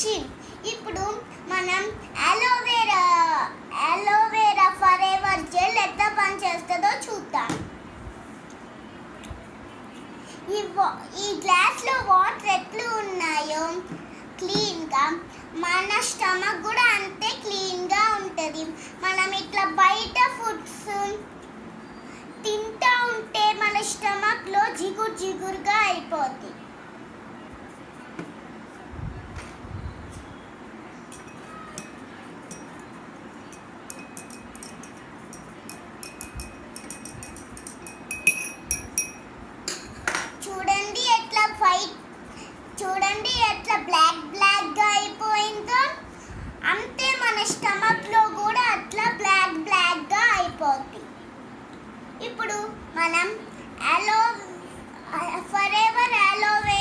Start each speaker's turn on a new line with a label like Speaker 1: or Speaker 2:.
Speaker 1: Machine. ఇప్పుడు మనం aloe vera for ever gel ఎట్లా పనిచేస్తుందో చూద్దాం. ఈ గ్లాస్లో వాటర్ ఎట్లు ఉన్నాయో క్లీన్గా మన స్టమక్ కూడా అంతే క్లీన్గా ఉంటుంది. మనం ఇట్లా బయట ఫుడ్స్ తింటూ ఉంటే మన స్టమక్లో జిగురుగా అయిపోద్ది. చూడండి ఎట్లా బ్లాక్గా అయిపోయిందో, అంతే మన స్టమక్లో కూడా అట్లా బ్లాక్గా అయిపోద్ది. ఇప్పుడు మనం ఫర్ ఎవర్ అలోవెరా